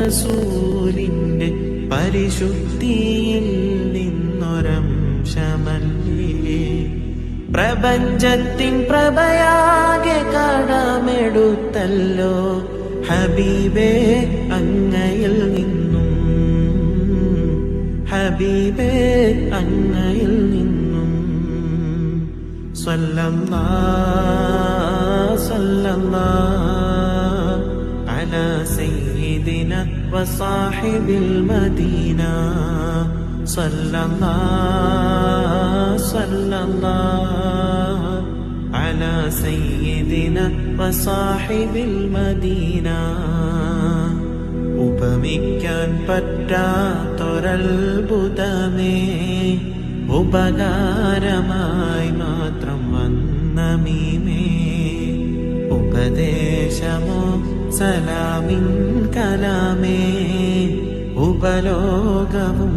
റസൂലിന്റെ പരിശുദ്ധിയിൽ നിന്നൊരംശമല്ലേ പ്രപഞ്ചത്തിൻ പ്രഭയാകെ കടമെടുത്തല്ലോ ഹബീബേ അങ്ങയിൽ നിന്നും, ഹബീബേ അങ്ങയിൽ നിന്നും. സല്ലല്ലാഹു സല്ലല്ലാഹു അലാ സയ്യിദിനാ വസാഹിബിൽ മദീന. സല്ലല്ലാഹു സല്ലല്ലാഹു അലാ സയ്യിദിനാ വസാഹിബിൽ മദീന. ഉപമിക്കാൻ പറ്റാത്തൊരത്ഭുതമേ, ഉപകാരമായി മാത്രം വന്ന മീമേ. ഉപദേശമോ സലാമിൻ കലാമേ, ഉപലോകവും